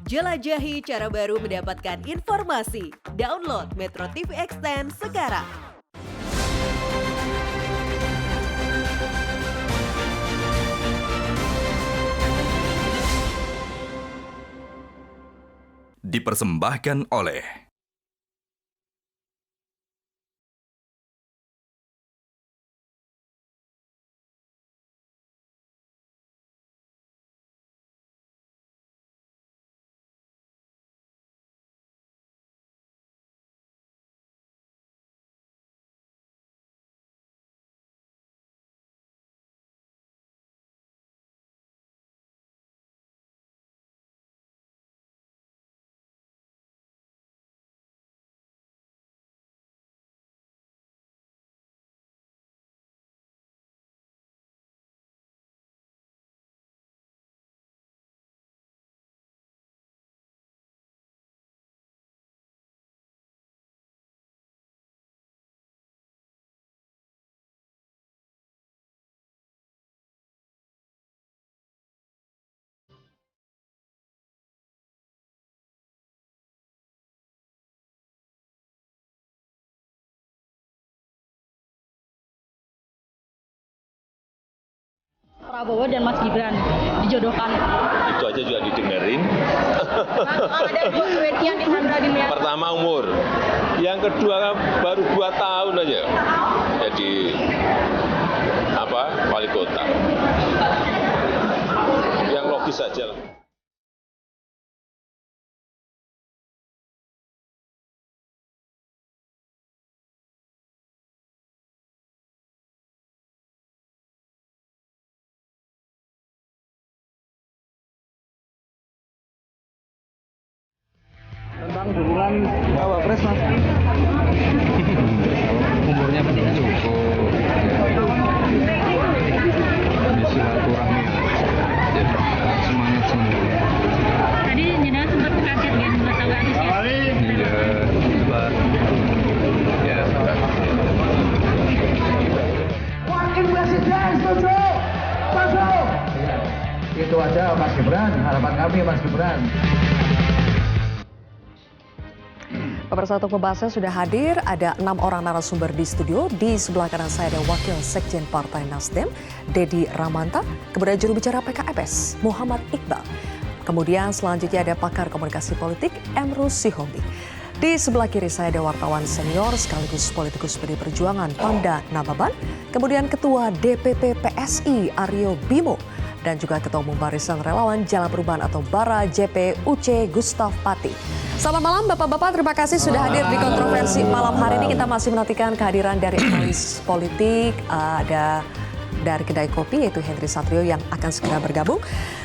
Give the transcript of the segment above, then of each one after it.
Jelajahi cara baru mendapatkan informasi. Download Metro TV Extend sekarang. Dipersembahkan oleh Prabowo dan Mas Gibran dijodohkan. Itu aja juga didengerin. Ada duet yang di Pertama umur, yang kedua baru 2 tahun aja jadi wali kota. Yang logis saja lah. Tentang dukungan Cawapres, Mas. Umurnya pasti cukup. Di silaturahmi aja. Semangat semua. Tadi jenengan sempat kaget ya, nggak tahu antusias. Iya, sabar. Ya, sabar. Wakil Presiden setuju. Masuk. Itu aja Mas Gibran, harapan kami Mas Gibran. Pemirsa, untuk pembahasan sudah hadir, ada 6 orang narasumber di studio. Di sebelah kanan saya ada Wakil Sekjen Partai Nasdem, Dedi Ramanta, kemudian juru bicara PKS, Muhammad Iqbal. Kemudian selanjutnya ada pakar komunikasi politik, Emrus Sihombing. Di sebelah kiri saya ada wartawan senior sekaligus politikus PD Perjuangan, Panda Nababan. Kemudian Ketua DPP PSI, Aryo Bimo. Dan juga Ketua Umum Barisan Relawan Jalan Perubahan atau BARA JP UC Gustaf Pati. Selamat malam Bapak-Bapak, terima kasih sudah hadir di kontroversi malam hari ini. Kita masih menantikan kehadiran dari analis politik, ada dari kedai kopi yaitu Henry Satrio yang akan segera bergabung.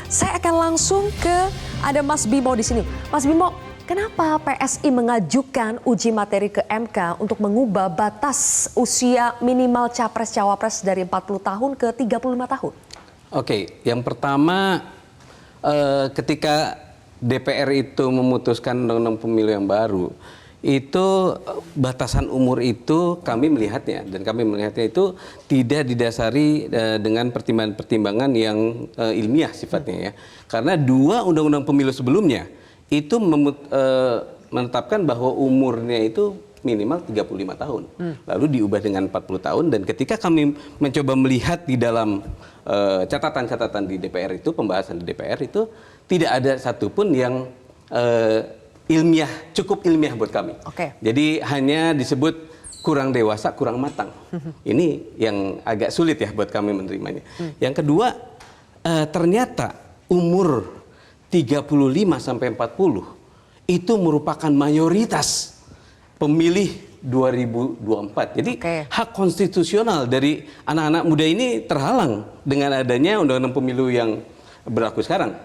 Saya akan langsung ke ada Mas Bimo di sini. Mas Bimo, kenapa PSI mengajukan uji materi ke MK untuk mengubah batas usia minimal capres-cawapres dari 40 tahun ke 35 tahun? Oke, yang pertama ketika DPR itu memutuskan undang-undang pemilu yang baru, itu batasan umur itu kami melihatnya itu tidak didasari dengan pertimbangan-pertimbangan yang ilmiah sifatnya ya. Karena 2 undang-undang pemilu sebelumnya itu menetapkan bahwa umurnya itu minimal 35 tahun. Lalu diubah dengan 40 tahun dan ketika kami mencoba melihat di dalam catatan-catatan di DPR itu, pembahasan di DPR itu tidak ada satupun yang ilmiah, cukup ilmiah buat kami. Oke. Jadi hanya disebut kurang dewasa, kurang matang. Ini yang agak sulit ya buat kami menerimanya. Yang kedua, ternyata umur 35 sampai 40 itu merupakan mayoritas pemilih 2024. Jadi hak konstitusional dari anak-anak muda ini terhalang dengan adanya undang-undang pemilu yang berlaku sekarang.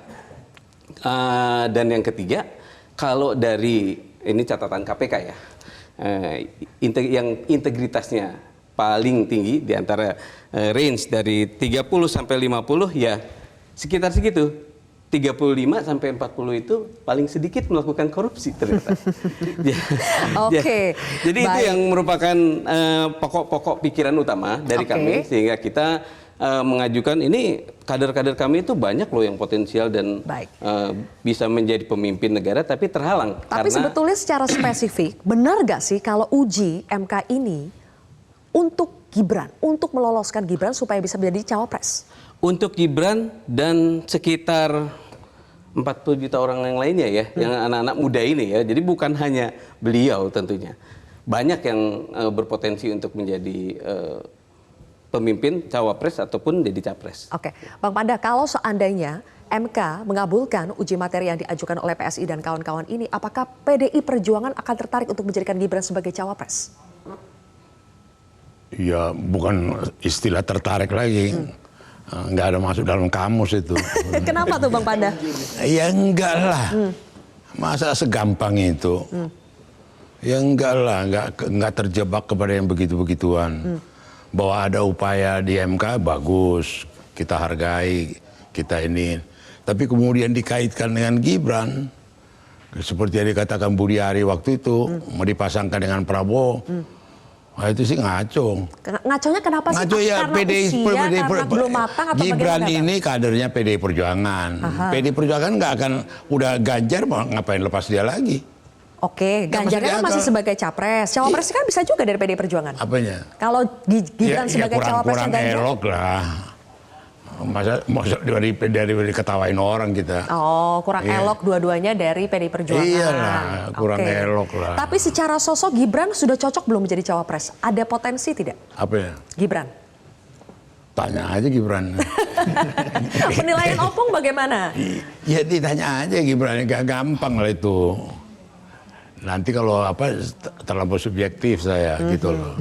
Dan yang ketiga, kalau dari ini catatan KPK ya, yang integritasnya paling tinggi di antara range dari 30 sampai 50 ya sekitar segitu. 35 sampai 40 itu paling sedikit melakukan korupsi ternyata. Oke. Jadi itu yang merupakan pokok-pokok pikiran utama dari kami sehingga kita mengajukan ini kader-kader kami itu banyak loh yang potensial dan Baik. bisa menjadi pemimpin negara tapi terhalang. Tapi karena sebetulnya secara spesifik, benar gak sih kalau uji MK ini untuk Gibran, untuk meloloskan Gibran supaya bisa menjadi cawapres? untuk Gibran dan sekitar 40 juta orang yang lainnya ya, yang anak-anak muda ini ya. Jadi bukan hanya beliau tentunya. Banyak yang berpotensi untuk menjadi pemimpin cawapres ataupun jadi capres. Oke, Bang Panda, kalau seandainya MK mengabulkan uji materi yang diajukan oleh PSI dan kawan-kawan ini, apakah PDI Perjuangan akan tertarik untuk menjadikan Gibran sebagai cawapres? Ya bukan istilah tertarik lagi. Nggak ada masuk dalam kamus itu. Kenapa tuh Bang Panda? Ya enggak lah. Masa segampang itu? Ya enggak lah, enggak terjebak kepada yang begitu-begituan. Bahwa ada upaya di MK bagus, kita hargai, kita ini. Tapi kemudian dikaitkan dengan Gibran, seperti yang dikatakan Budi Ari waktu itu, mau dipasangkan dengan Prabowo. Wah, itu sih ngaco. Ngaconya kenapa sih? Ngaco ya, Karena usia, karena belum matang atau Gibran bagaimana? ini kadernya PDI Perjuangan. PDI Perjuangan nggak akan, udah Ganjar mau ngapain lepas dia lagi. Oke, Ganjarnya kan masih sebagai capres. Cawapres kan bisa juga dari PDI Perjuangan. Apanya? Kalau Gibran sebagai cawapresnya kurang Ganjar. elok lah. Masa dari ketawain orang kita. Oh, kurang elok dua-duanya dari PDI Perjuangan. Iyalah, kurang Oke. elok lah. Tapi secara sosok Gibran sudah cocok belum menjadi cawapres? Ada potensi tidak? Apa ya? Gibran. Tanya aja Gibran. Penilaian Opung bagaimana? Ya ditanya aja Gibran, gak gampang lah itu. Nanti kalau apa terlalu subjektif saya gitu loh.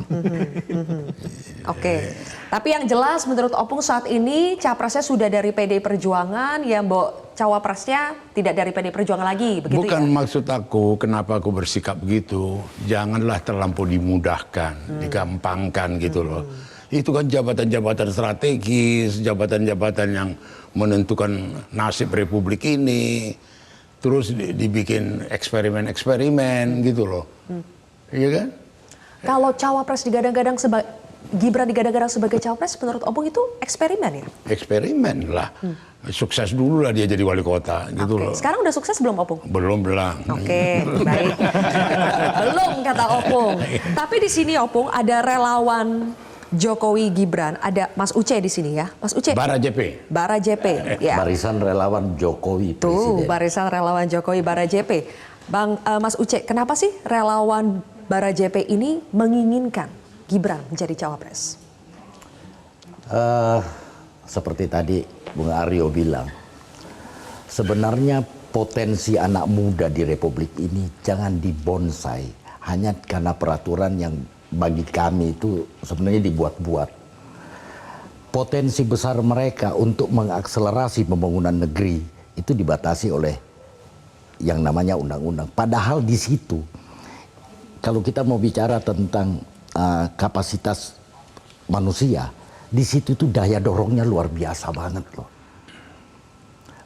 Oke. Tapi yang jelas menurut Opung saat ini capresnya sudah dari PDI Perjuangan, ya Mbok cawapresnya tidak dari PDI Perjuangan lagi, begitu Bukan ya? maksud aku, kenapa aku bersikap begitu. Janganlah terlampau dimudahkan, digampangkan gitu loh. Itu kan jabatan-jabatan strategis, jabatan-jabatan yang menentukan nasib Republik ini. Terus dibikin eksperimen-eksperimen gitu loh. Iya kan? Kalau cawapres digadang-gadang sebagai Gibran digadang-gadang sebagai cawapres, menurut Opung itu eksperimen ya? Eksperimen lah. Sukses dulu lah dia jadi wali kota gitu loh. Sekarang udah sukses belum Opung? Belum. Oke, baik. Belum kata Opung. Tapi di sini Opung ada relawan Jokowi Gibran, ada Mas Uce di sini ya. Mas Uce. Bara JP. Bara JP. Ya. Barisan relawan Jokowi Tuh, Presiden. barisan relawan Jokowi Bara JP. Bang Mas Uce, kenapa sih relawan Bara JP ini menginginkan Gibran menjadi cawapres? Seperti tadi Bung Aryo bilang, sebenarnya potensi anak muda di Republik ini jangan dibonsai hanya karena peraturan yang bagi kami itu sebenarnya dibuat-buat. Potensi besar mereka untuk mengakselerasi pembangunan negeri itu dibatasi oleh yang namanya undang-undang. Padahal di situ, kalau kita mau bicara tentang kapasitas manusia, di situ tuh daya dorongnya luar biasa banget loh.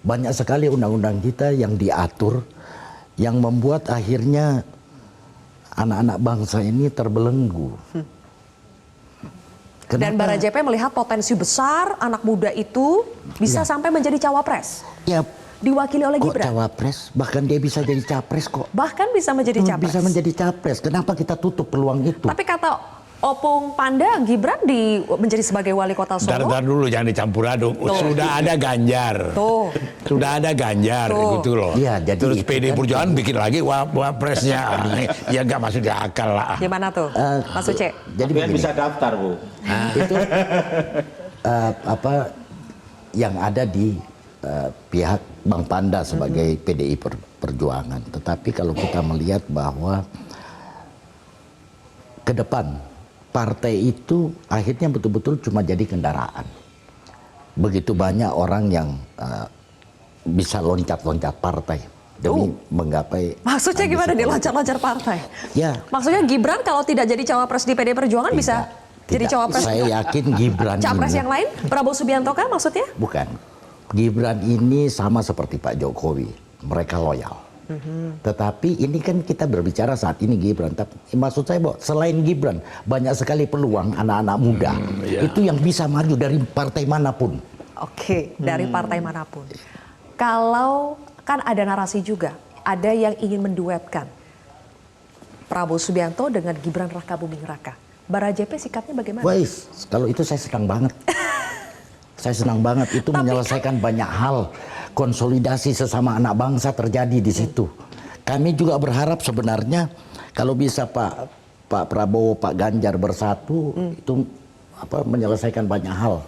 Banyak sekali undang-undang kita yang diatur, yang membuat akhirnya anak-anak bangsa ini terbelenggu. Dan Bara JP melihat potensi besar anak muda itu bisa sampai menjadi cawapres. Ya, diwakili oleh kok Gibran. cawapres, bahkan dia bisa jadi capres kok. Bahkan bisa menjadi capres. Bisa menjadi capres. Kenapa kita tutup peluang itu? Tapi kata Opung Panda, Gibran menjadi sebagai wali kota Solo. Ntar dulu jangan dicampur aduk. Sudah ada Ganjar. Tuh. Sudah ada Ganjar gitu loh. Iya, jadi terus itu PDI kan. Perjuangan bikin lagi wapresnya. Ya nggak masuk di akal lah. Gimana tuh, Mas Uce? Jadi begini, bisa daftar, Bu. itu apa yang ada di pihak Bang Panda sebagai PDI Perjuangan. Tetapi kalau kita melihat bahwa ke depan partai itu akhirnya betul-betul cuma jadi kendaraan. Begitu banyak orang yang bisa loncat-loncat partai demi menggapai. Maksudnya gimana dia loncat-loncat partai? Ya. Maksudnya Gibran kalau tidak jadi cawapres di PDI Perjuangan bisa jadi cawapres? Saya yakin Gibran Capres ini, yang lain? Prabowo Subianto kah maksudnya? bukan. Gibran ini sama seperti Pak Jokowi. Mereka loyal. Tetapi ini kan kita berbicara saat ini Gibran. Tapi maksud saya bahwa selain Gibran banyak sekali peluang anak-anak muda itu yang bisa maju dari partai manapun. Oke, dari partai manapun. Kalau kan ada narasi juga, ada yang ingin menduetkan Prabowo Subianto dengan Gibran Rakabuming Raka. Barajep sikapnya bagaimana? Wais, kalau itu saya senang banget. Saya senang banget itu menyelesaikan banyak hal. Konsolidasi sesama anak bangsa terjadi di situ. Kami juga berharap sebenarnya kalau bisa Pak Prabowo, Pak Ganjar bersatu itu menyelesaikan banyak hal.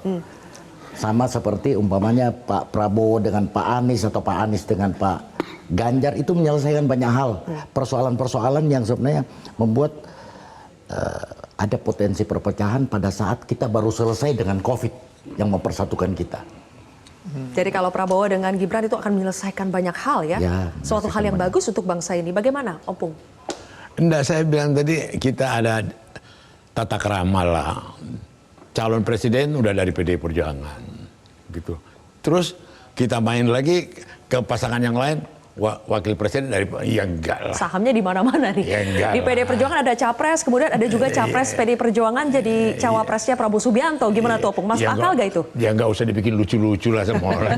Sama seperti umpamanya Pak Prabowo dengan Pak Anies atau Pak Anies dengan Pak Ganjar itu menyelesaikan banyak hal. Persoalan-persoalan yang sebenarnya membuat ada potensi perpecahan pada saat kita baru selesai dengan COVID yang mempersatukan kita. Jadi kalau Prabowo dengan Gibran itu akan menyelesaikan banyak hal ya, suatu hal yang bagus untuk bangsa ini. Bagaimana, Opung? Enggak, saya bilang tadi kita ada tata krama lah. Calon presiden udah dari PDI Perjuangan, gitu. Terus kita main lagi ke pasangan yang lain. Wakil presiden dari enggak lah. Sahamnya di mana-mana nih. Di PDI Perjuangan ada capres, kemudian ada juga capres PDI Perjuangan jadi cawapresnya Prabowo Subianto. Gimana tuh, Opung? Masuk akal gak itu? Ya nggak usah dibikin lucu-lucu lah sama orang.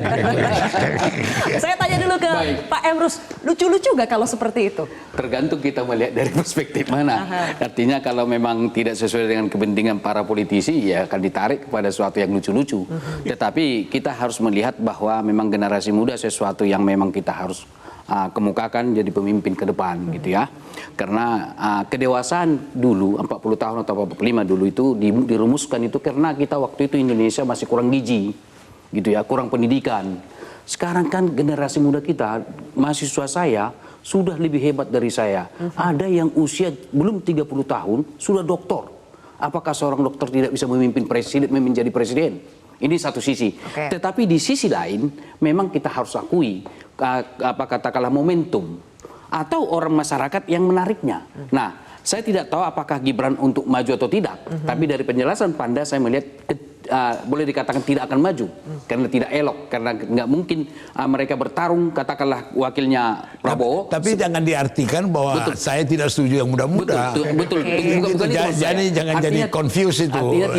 Saya tanya dulu ke Pak Emrus, lucu-lucu gak kalau seperti itu? Tergantung kita melihat dari perspektif mana. Artinya kalau memang tidak sesuai dengan kepentingan para politisi, ya akan ditarik kepada sesuatu yang lucu-lucu. Tetapi kita harus melihat bahwa memang generasi muda sesuatu yang memang kita harus kemukakan jadi pemimpin ke depan gitu ya. Karena kedewasaan dulu 40 tahun atau 45 dulu itu dirumuskan itu karena kita waktu itu Indonesia masih kurang gizi gitu ya, kurang pendidikan. Sekarang kan generasi muda kita, mahasiswa saya sudah lebih hebat dari saya. Ada yang usia belum 30 tahun sudah doktor. Apakah seorang dokter tidak bisa memimpin presiden, menjadi presiden? Ini satu sisi. Tetapi di sisi lain memang kita harus akui katakanlah momentum atau orang masyarakat yang menariknya. Nah, saya tidak tahu apakah Gibran untuk maju atau tidak. Tapi dari penjelasan Panda saya melihat boleh dikatakan tidak akan maju karena tidak elok, karena nggak mungkin mereka bertarung katakanlah wakilnya Prabowo. Tapi jangan diartikan bahwa saya tidak setuju yang muda-muda. Betul. Jadi jangan jadi confuse itu. Artinya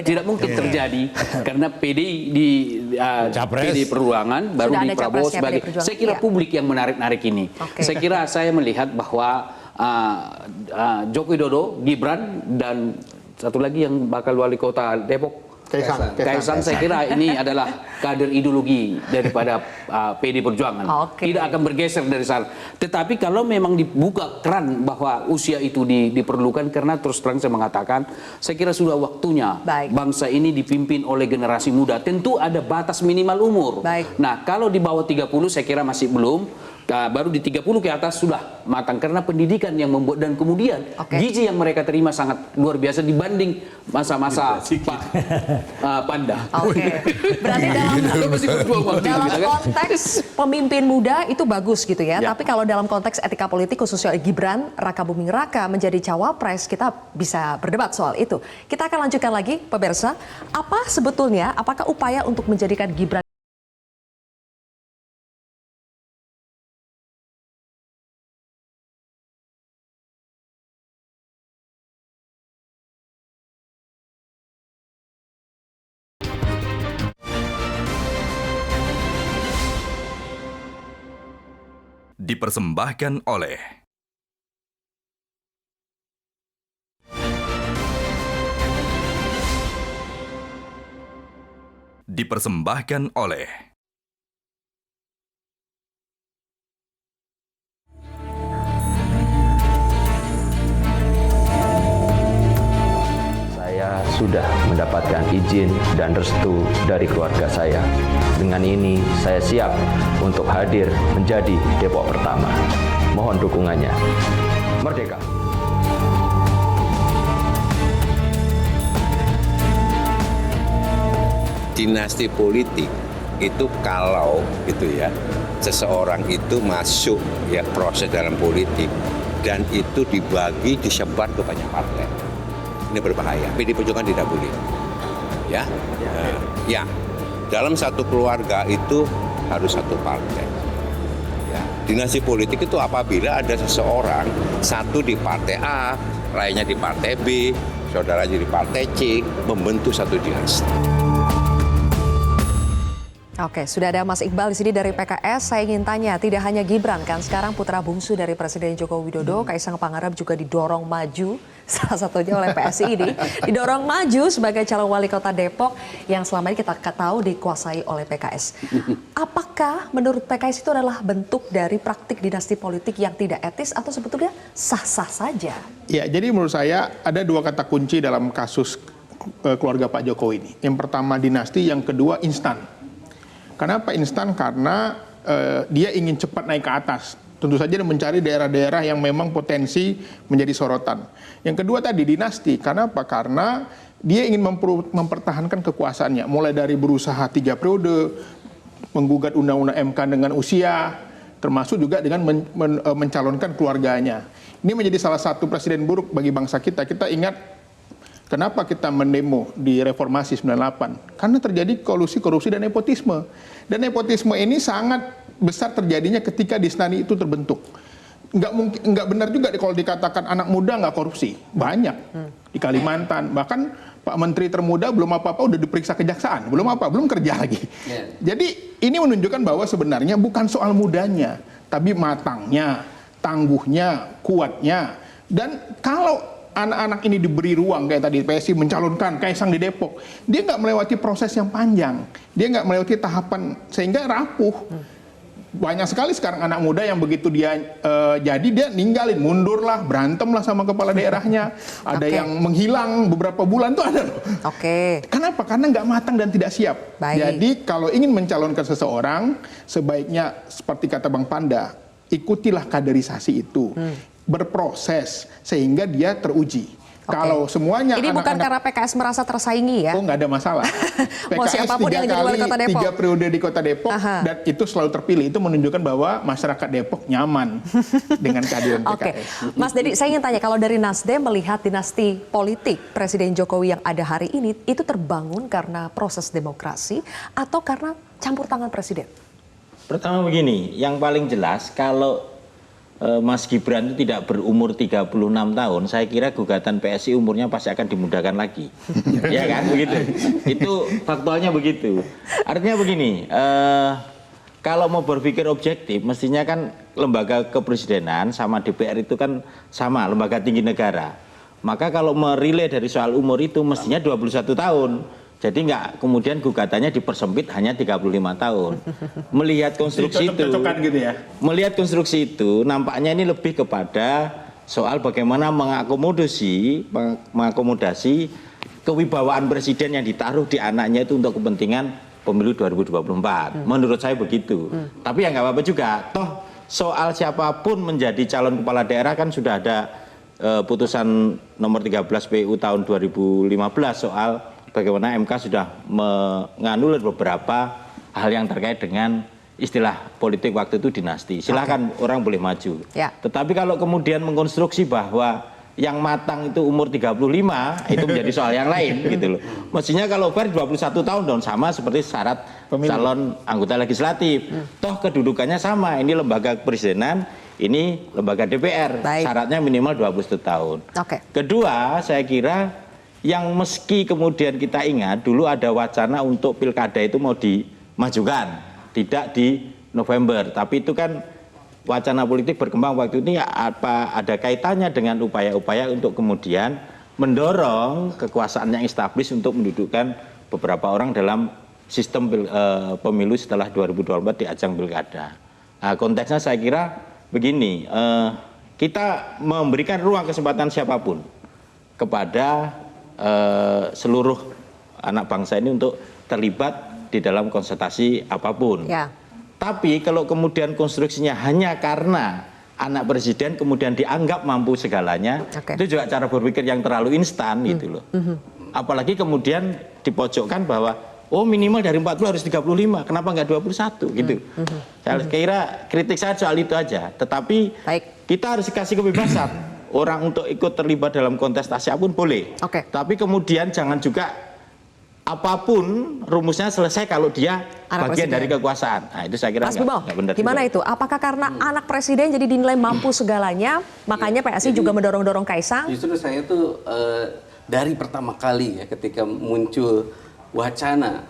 tidak mungkin terjadi karena PD Perjuangan baru di Prabowo sebagai. Saya kira publik yang menarik ini. Saya kira saya melihat bahwa Joko Widodo, Gibran, dan satu lagi yang bakal wali kota Depok, Kaisang, saya kira ini adalah kader ideologi daripada PD Perjuangan. Tidak akan bergeser dari sana. Tetapi kalau memang dibuka keran bahwa usia itu diperlukan, karena terus terang saya mengatakan, saya kira sudah waktunya bangsa ini dipimpin oleh generasi muda. Tentu ada batas minimal umur. Nah, kalau di bawah 30 saya kira masih belum. Baru di 30 ke atas sudah matang karena pendidikan yang membuat, dan kemudian gizi yang mereka terima sangat luar biasa dibanding masa-masa Panda. Berarti dalam konteks pemimpin muda itu bagus gitu ya. Tapi kalau dalam konteks etika politik khususnya Gibran Rakabuming Raka menjadi cawapres, kita bisa berdebat soal itu. Kita akan lanjutkan lagi pemirsa. Apa sebetulnya, apakah upaya untuk menjadikan Gibran dipersembahkan oleh Saya sudah mendapatkan izin dan restu dari keluarga saya. Dengan ini, saya siap untuk hadir menjadi Depok pertama. Mohon dukungannya. Merdeka! Dinasti politik itu kalau gitu ya, seseorang itu masuk ya proses dalam politik dan itu dibagi, disebar ke banyak partai. Ini berbahaya. PD Perjuangan tidak boleh. Ya. Ya. Dalam satu keluarga itu harus satu partai. Ya. Dinasti politik itu apabila ada seseorang, satu di partai A, lainnya di partai B, saudaranya di partai C, membentuk satu dinasti. Oke, sudah ada Mas Iqbal di sini dari PKS. Saya ingin tanya, tidak hanya Gibran kan, sekarang putra bungsu dari Presiden Joko Widodo, Kaisang Pangarep juga didorong maju, salah satunya oleh PSI ini, didorong maju sebagai calon wali kota Depok yang selama ini kita tahu dikuasai oleh PKS. Apakah menurut PKS itu adalah bentuk dari praktik dinasti politik yang tidak etis atau sebetulnya sah-sah saja? Ya, jadi menurut saya ada dua kata kunci dalam kasus keluarga Pak Jokowi ini. Yang pertama dinasti, yang kedua instan. Kenapa instan? Karena dia ingin cepat naik ke atas. Tentu saja dia mencari daerah-daerah yang memang potensi menjadi sorotan. Yang kedua tadi dinasti. Kenapa? Karena dia ingin mempertahankan kekuasaannya. Mulai dari berusaha 3 periode, menggugat undang-undang MK dengan usia, termasuk juga dengan mencalonkan keluarganya. Ini menjadi salah satu presiden buruk bagi bangsa kita. Kita ingat kenapa kita mendemo di Reformasi 98? Karena terjadi korupsi dan nepotisme. Dan nepotisme ini sangat besar terjadinya ketika dinasti itu terbentuk. Nggak benar juga kalau dikatakan anak muda nggak korupsi. Banyak. Di Kalimantan. Bahkan Pak Menteri termuda belum apa-apa udah diperiksa kejaksaan. Belum kerja lagi. Jadi ini menunjukkan bahwa sebenarnya bukan soal mudanya, tapi matangnya, tangguhnya, kuatnya. Dan kalau anak-anak ini diberi ruang, kayak tadi PSI mencalonkan Kaisang di Depok, dia nggak melewati proses yang panjang, dia nggak melewati tahapan sehingga rapuh. Banyak sekali sekarang anak muda yang begitu dia jadi dia ninggalin, mundur lah, berantem lah sama kepala daerahnya, ada yang menghilang beberapa bulan tuh ada loh. Kenapa? Karena nggak matang dan tidak siap. Jadi kalau ingin mencalonkan seseorang, sebaiknya seperti kata Bang Panda, ikutilah kaderisasi itu. Berproses sehingga dia teruji. Kalau semuanya ini bukan karena PKS merasa tersaingi ya? Oh, nggak ada masalah. Mau siapapun yang jadi wali kota Depok. 3 periode di kota Depok dan itu selalu terpilih. Itu menunjukkan bahwa masyarakat Depok nyaman dengan kehadiran PKS. Mas Dedi, saya ingin tanya, kalau dari Nasdem melihat dinasti politik Presiden Jokowi yang ada hari ini itu terbangun karena proses demokrasi atau karena campur tangan Presiden? Pertama begini, yang paling jelas kalau Mas Gibran itu tidak berumur 36 tahun, saya kira gugatan PSI umurnya pasti akan dimudahkan lagi. Ya kan, begitu. Itu faktualnya begitu. Artinya begini, kalau mau berpikir objektif, mestinya kan lembaga kepresidenan sama DPR itu kan sama, lembaga tinggi negara. Maka kalau merilai dari soal umur itu mestinya 21 tahun. Jadi nggak kemudian gugatannya dipersempit hanya 35 tahun. Melihat konstruksi itu, gitu ya? Melihat konstruksi itu nampaknya ini lebih kepada soal bagaimana mengakomodasi kewibawaan presiden yang ditaruh di anaknya itu untuk kepentingan pemilu 2024. Menurut saya begitu. Tapi ya nggak apa-apa juga. Toh soal siapapun menjadi calon kepala daerah kan sudah ada putusan nomor 13 PU tahun 2015 soal bagaimana MK sudah menganulir beberapa hal yang terkait dengan istilah politik waktu itu dinasti. Silahkan orang boleh maju. Tetapi kalau kemudian mengkonstruksi bahwa yang matang itu umur 35, itu menjadi soal yang lain gitu loh. Mestinya kalau fair 21 tahun dong, sama seperti syarat calon anggota legislatif. Toh kedudukannya sama, ini lembaga kepresidenan, ini lembaga DPR. Syaratnya minimal 21 tahun. Kedua, saya kira yang meski kemudian kita ingat dulu ada wacana untuk pilkada itu mau dimajukan, tidak di November, tapi itu kan wacana politik berkembang waktu ini apa ada kaitannya dengan upaya-upaya untuk kemudian mendorong kekuasaan yang establis untuk mendudukkan beberapa orang dalam sistem pemilu setelah 2024 di ajang pilkada. Nah, konteksnya saya kira begini, kita memberikan ruang kesempatan siapapun kepada seluruh anak bangsa ini untuk terlibat di dalam konsultasi apapun. Tapi kalau kemudian konstruksinya hanya karena anak presiden kemudian dianggap mampu segalanya, itu juga cara berpikir yang terlalu instan gitu loh. Apalagi kemudian dipojokkan bahwa oh minimal dari 40 harus 35, kenapa nggak 21 gitu. Saya kira kritik saya soal itu aja. Tetapi kita harus kasih kebebasan. Orang untuk ikut terlibat dalam kontestasi apapun boleh. Tapi kemudian jangan juga apapun rumusnya selesai kalau dia Anak bagian presiden. dari kekuasaan. Nah, itu saya kira Mas Bimo, nggak benar gimana juga. itu? Apakah karena anak presiden jadi dinilai mampu segalanya, makanya PSI juga mendorong-dorong Kaisang? Justru saya tuh dari pertama kali ya ketika muncul wacana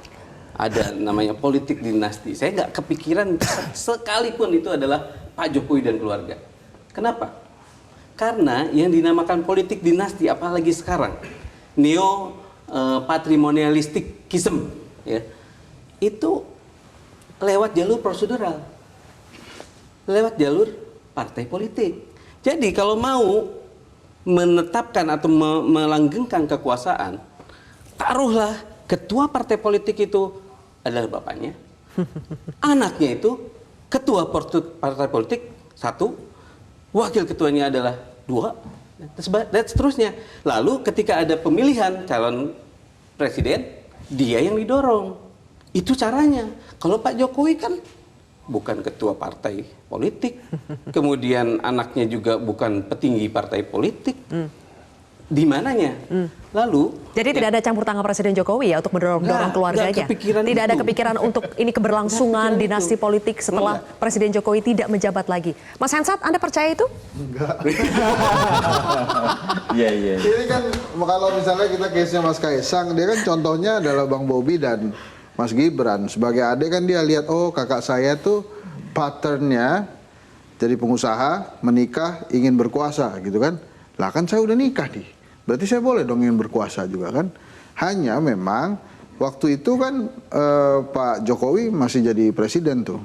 ada namanya politik dinasti, saya nggak kepikiran sekalipun itu adalah Pak Jokowi dan keluarga. Kenapa? Karena yang dinamakan politik dinasti, apalagi sekarang neo patrimonialistikism, ya, itu lewat jalur prosedural, lewat jalur partai politik. Jadi kalau mau menetapkan atau melanggengkan kekuasaan, taruhlah ketua partai politik itu adalah bapaknya, anaknya itu ketua partai politik 1, wakil ketuanya adalah 2, dan seterusnya. Lalu ketika ada pemilihan calon presiden, dia yang didorong. Itu caranya. Kalau Pak Jokowi kan bukan ketua partai politik, kemudian anaknya juga bukan petinggi partai politik. Di mananya? Lalu Jadi tidak ada campur tangan Presiden Jokowi ya untuk mendorong keluarganya. Tidak ada kepikiran untuk ini keberlangsungan dinasti politik setelah Presiden Jokowi tidak menjabat lagi. Mas Hensat, Anda percaya itu? Enggak. Iya. Ini kan kalau misalnya kita case-nya Mas Kaisang, dia kan contohnya adalah Bang Bobi dan Mas Gibran. Sebagai adik kan dia lihat, oh kakak saya tuh patternnya jadi pengusaha, menikah, ingin berkuasa gitu kan. Lah kan saya udah nikah nih. Berarti saya boleh dong ingin berkuasa juga kan. Hanya memang waktu itu kan Pak Jokowi masih jadi presiden tuh.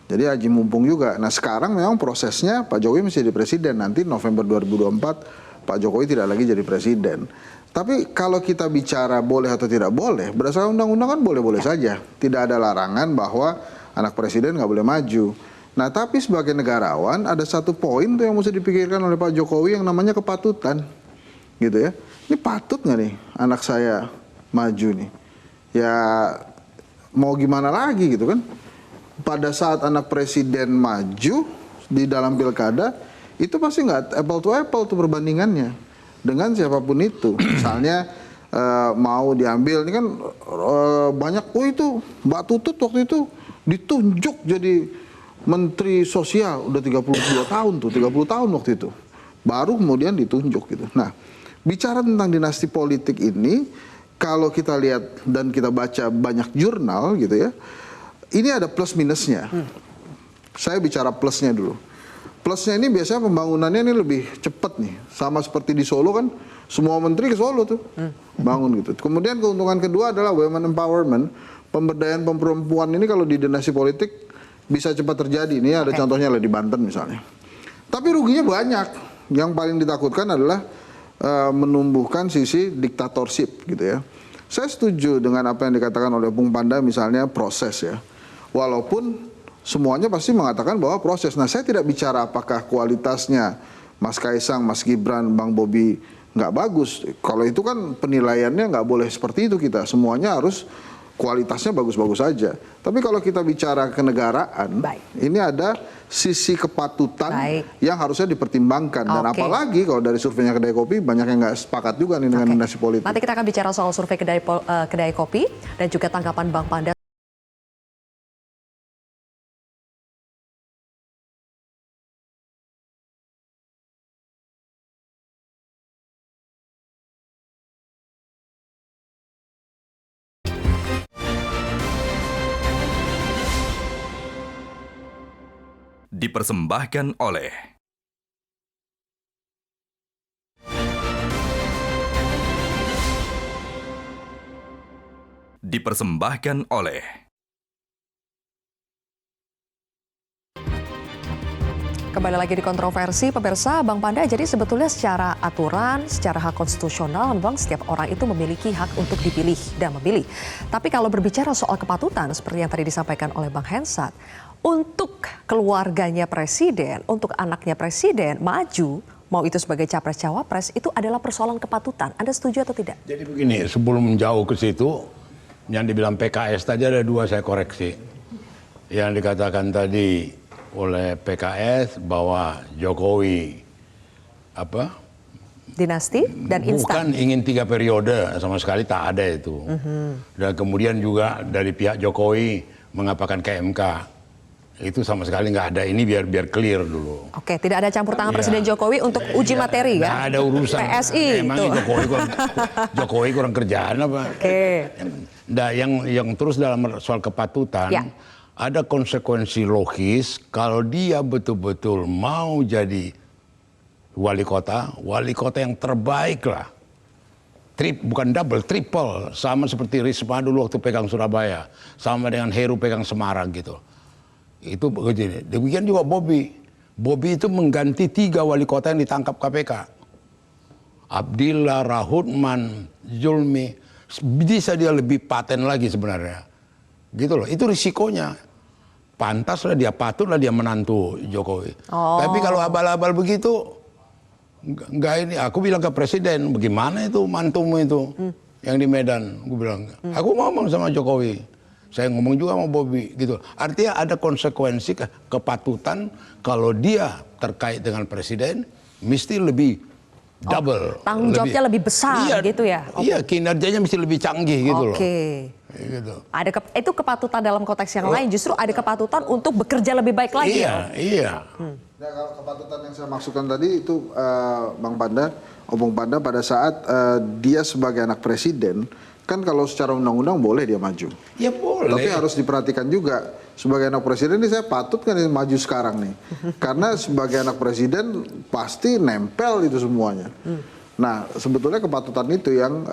Jadi Haji mumpung juga. Nah sekarang memang prosesnya Pak Jokowi masih jadi presiden. Nanti November 2024 Pak Jokowi tidak lagi jadi presiden. Tapi kalau kita bicara boleh atau tidak boleh, berdasarkan undang-undang kan boleh-boleh saja. Tidak ada larangan bahwa anak presiden nggak boleh maju. Nah tapi sebagai negarawan ada satu poin tuh yang mesti dipikirkan oleh Pak Jokowi yang namanya kepatutan. Gitu ya. Ini patut nggak nih anak saya maju nih? Ya mau gimana lagi gitu kan? Pada saat anak presiden maju di dalam pilkada, itu pasti nggak apple to apple tuh perbandingannya dengan siapapun itu. Misalnya mau diambil, ini kan banyak, oh itu Mbak Tutut waktu itu ditunjuk jadi Menteri Sosial, udah 32 tahun tuh, 30 tahun waktu itu. Baru kemudian ditunjuk gitu. Nah, bicara tentang dinasti politik ini, kalau kita lihat dan kita baca banyak jurnal gitu ya, ini ada plus minusnya. Saya bicara plusnya dulu. Plusnya ini biasanya pembangunannya ini lebih cepat nih. Sama seperti di Solo kan, semua menteri ke Solo tuh bangun gitu. Kemudian keuntungan kedua adalah women empowerment. Pemberdayaan perempuan ini kalau di dinasti politik bisa cepat terjadi. Ini ada contohnya lah di Banten misalnya. Tapi ruginya banyak. Yang paling ditakutkan adalah menumbuhkan sisi diktatorship gitu ya. Saya setuju dengan apa yang dikatakan oleh Bung Panda misalnya proses ya. Walaupun semuanya pasti mengatakan bahwa proses. Nah saya tidak bicara apakah kualitasnya Mas Kaisang, Mas Gibran, Bang Bobi nggak bagus. Kalau itu kan penilaiannya nggak boleh seperti itu kita. Semuanya harus kualitasnya bagus-bagus saja. Tapi kalau kita bicara kenegaraan, ini ada sisi kepatutan yang harusnya dipertimbangkan. Dan apalagi kalau dari surveinya Kedai Kopi, banyak yang nggak sepakat juga nih dengan dinasti politik. Nanti kita akan bicara soal survei Kedai Kopi dan juga tanggapan Bang Panda. Dipersembahkan oleh Kembali lagi di kontroversi, pemirsa. Bang Panda, jadi sebetulnya secara aturan, secara hak konstitusional, memang setiap orang itu memiliki hak untuk dipilih dan memilih. Tapi kalau berbicara soal kepatutan, seperti yang tadi disampaikan oleh Bang Hensat, untuk keluarganya presiden, untuk anaknya presiden maju, mau itu sebagai capres-cawapres, itu adalah persoalan kepatutan. Anda setuju atau tidak? Jadi begini, sebelum jauh ke situ, yang dibilang PKS tadi ada dua saya koreksi. Yang dikatakan tadi oleh PKS bahwa Jokowi Dinasti dan instan. Bukan ingin 3 periode, sama sekali tak ada itu. Dan kemudian juga dari pihak Jokowi mengapakan ke MK. Itu sama sekali nggak ada. Ini biar clear dulu. Oke, tidak ada campur tangan Presiden Jokowi untuk uji materi ya? Nggak ada urusan. PSI. Emang Jokowi kurang kerjaan apa? Oke. Nah, yang terus dalam soal kepatutan, ada konsekuensi logis kalau dia betul-betul mau jadi wali kota yang terbaik lah. Bukan double, triple. Sama seperti Risma dulu waktu pegang Surabaya. Sama dengan Heru pegang Semarang gitu. Itu begini. Demikian juga Bobi. Bobi itu mengganti 3 wali kota yang ditangkap KPK. Abdillah, Rahutman, Zulmi. Bisa dia lebih paten lagi sebenarnya. Gitu loh. Itu risikonya. Pantaslah dia, patutlah dia menantu Jokowi. Tapi kalau abal-abal begitu, enggak ini. Aku bilang ke Presiden, bagaimana itu mantumu itu yang di Medan. Aku bilang, aku ngomong sama Jokowi. Saya ngomong juga sama Bobi gitu. Artinya ada konsekuensi kepatutan kalau dia terkait dengan presiden mesti lebih double. Tanggung jawabnya lebih besar gitu ya? Iya, kinerjanya mesti lebih canggih gitu loh. Gitu. Itu kepatutan dalam konteks yang lain, justru ada kepatutan untuk bekerja lebih baik lagi. Iya. Nah, kalau kepatutan yang saya maksudkan tadi itu Bang Panda, Opung Panda pada saat dia sebagai anak presiden, kan kalau secara undang-undang boleh dia maju. Ya boleh. Tapi harus diperhatikan juga sebagai anak presiden ini saya patut kan maju sekarang nih. Karena sebagai anak presiden pasti nempel itu semuanya. Nah sebetulnya kepatutan itu yang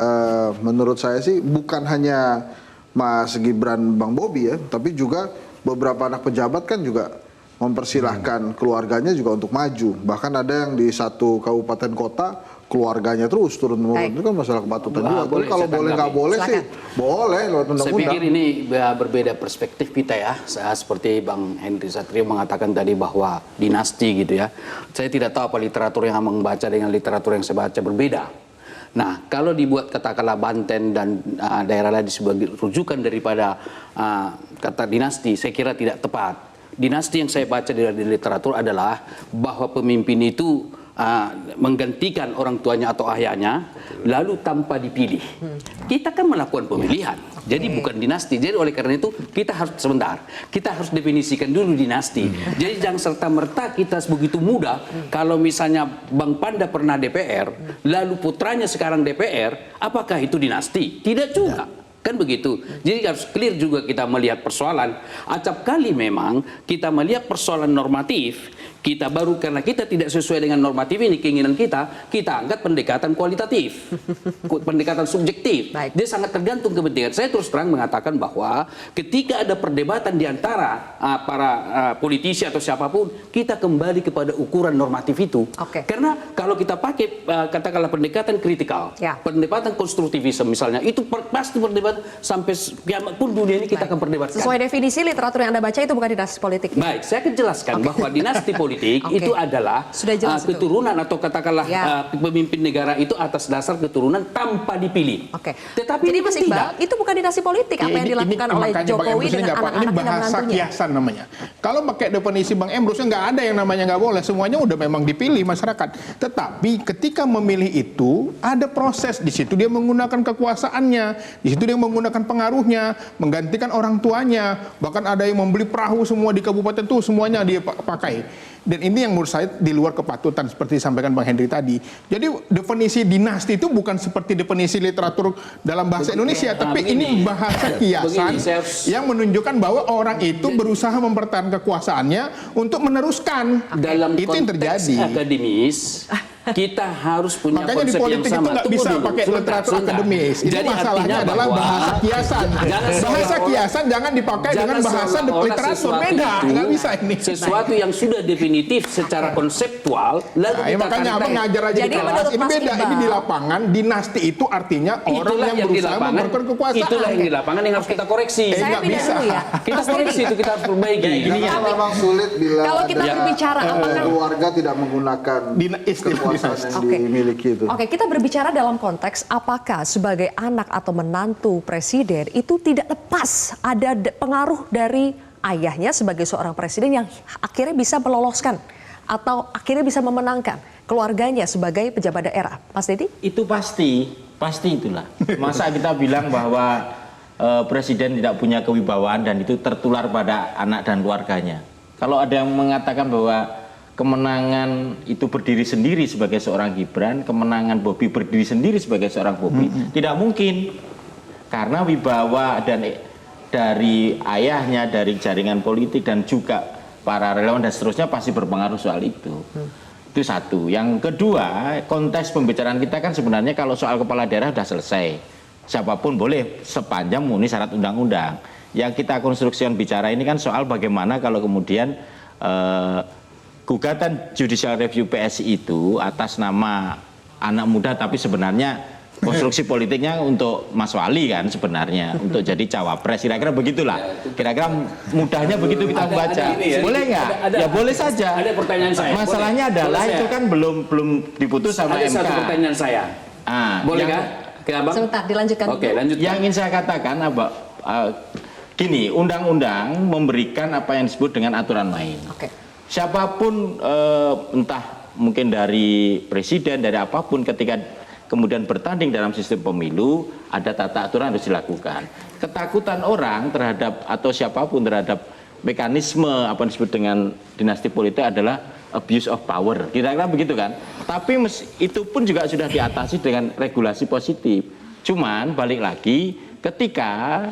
menurut saya sih bukan hanya Mas Gibran, Bang Bobi ya, tapi juga beberapa anak pejabat kan juga mempersilahkan keluarganya juga untuk maju. Bahkan ada yang di satu kabupaten kota keluarganya terus turun-temurun. Itu kan masalah kepatutan juga. Tapi kalau boleh nggak boleh sih, boleh lewat undang-undang. Saya pikir ini berbeda perspektif kita ya. Seperti Bang Henry Satrio mengatakan tadi bahwa dinasti gitu ya. Saya tidak tahu apa literatur yang membaca dengan literatur yang saya baca berbeda. Nah, kalau dibuat katakanlah Banten dan daerah lain sebagai rujukan daripada kata dinasti, saya kira tidak tepat. Dinasti yang saya baca dari literatur adalah bahwa pemimpin itu menggantikan orang tuanya atau ayahnya lalu tanpa dipilih. Kita kan melakukan pemilihan, jadi bukan dinasti. Jadi oleh karena itu kita harus definisikan dulu dinasti. Jadi jangan serta-merta kita begitu mudah kalau misalnya Bang Panda pernah DPR lalu putranya sekarang DPR, apakah itu dinasti? Tidak juga. Kan begitu. Jadi harus clear juga kita melihat persoalan. Acap kali memang kita melihat persoalan normatif, kita baru karena kita tidak sesuai dengan normatif ini keinginan kita angkat pendekatan kualitatif, pendekatan subjektif. Dia sangat tergantung kepentingan. Saya terus terang mengatakan bahwa ketika ada perdebatan di antara para politisi atau siapapun, kita kembali kepada ukuran normatif itu. Karena kalau kita pakai katakanlah pendekatan kritikal, pendekatan konstruktivisme misalnya, itu pasti perdebatan sampai kiamat pun dunia ini kita akan perdebatkan. Sesuai definisi literatur yang Anda baca itu bukan dinasti politik. Baik, saya akan jelaskan bahwa dinasti politik itu adalah keturunan atau katakanlah pemimpin negara itu atas dasar keturunan tanpa dipilih. Tetapi jadi Mas Iqbal, itu bukan dinasti politik apa yang dilakukan oleh Jokowi dengan anak-anak dan bahasa menantunya. kiasan namanya. Kalau pakai definisi Bang Emrus nggak ada yang namanya nggak boleh, semuanya udah memang dipilih masyarakat. Tetapi ketika memilih itu ada proses, di situ dia menggunakan kekuasaannya, di situ dia menggunakan pengaruhnya, menggantikan orang tuanya, bahkan ada yang membeli perahu semua di kabupaten itu semuanya dia pakai. Dan ini yang menurut saya di luar kepatutan seperti disampaikan Bang Henry tadi. Jadi definisi dinasti itu bukan seperti definisi literatur dalam bahasa Indonesia, tapi ini bahasa kiasan yang menunjukkan bahwa orang itu berusaha mempertahankan kekuasaannya untuk meneruskan. Dalam itu yang terjadi. Akademis, kita harus punya makanya konsep di politik yang sama. itu nggak bisa pakai literatur akademis. Itu jadi masalahnya adalah bahasa kiasan. Bahasa kiasan jangan dipakai dengan bahasa literatur. Beda, nggak bisa ini. Sesuatu yang sudah definitif secara konseptual, lalu kita makanya abang ngajar aja di kelas. Ini beda, ini di lapangan. Dinasti itu artinya orang yang berusaha memperkuat kekuasaan. Itulah yang di lapangan yang harus kita koreksi. Nggak bisa. Kita koreksi itu, kita harus perbaiki. Memang sulit bila kalau kita berbicara apakah keluarga tidak menggunakan kekuasaan yang dimiliki itu. Oke, kita berbicara dalam konteks apakah sebagai anak atau menantu presiden itu tidak lepas ada pengaruh dari ayahnya sebagai seorang presiden yang akhirnya bisa meloloskan atau akhirnya bisa memenangkan keluarganya sebagai pejabat daerah? Mas Dedi? Itu pasti itulah. Masa kita bilang bahwa presiden tidak punya kewibawaan dan itu tertular pada anak dan keluarganya. Kalau ada yang mengatakan bahwa kemenangan itu berdiri sendiri sebagai seorang Gibran, kemenangan Bobi berdiri sendiri sebagai seorang Bobi, tidak mungkin. Karena wibawa dan dari ayahnya, dari jaringan politik dan juga para relawan dan seterusnya pasti berpengaruh soal itu. Itu satu. Yang kedua, konteks pembicaraan kita kan sebenarnya kalau soal kepala daerah sudah selesai. Siapapun boleh sepanjang memenuhi syarat undang-undang. Yang kita konstruksikan bicara ini kan soal bagaimana kalau kemudian gugatan judicial review PSI itu atas nama anak muda tapi sebenarnya konstruksi politiknya untuk Mas Wali kan sebenarnya untuk jadi cawapres, kira-kira begitulah, kira-kira mudahnya begitu kita baca. Boleh nggak? Ya boleh saja. Ada pertanyaan saya. Masalahnya boleh. adalah Boleh itu kan belum diputus sama ada MK. Satu pertanyaan saya. Boleh kan? Sebentar, dilanjutkan. Oke, lanjutkan. Yang ingin saya katakan gini, undang-undang memberikan apa yang disebut dengan aturan main. Siapapun entah mungkin dari presiden, dari apapun ketika kemudian bertanding dalam sistem pemilu, ada tata aturan harus dilakukan. Ketakutan orang terhadap atau siapapun terhadap mekanisme apa yang disebut dengan dinasti politik adalah abuse of power. Kira-kira begitu kan? Tapi itu pun juga sudah diatasi dengan regulasi positif. Cuman balik lagi ketika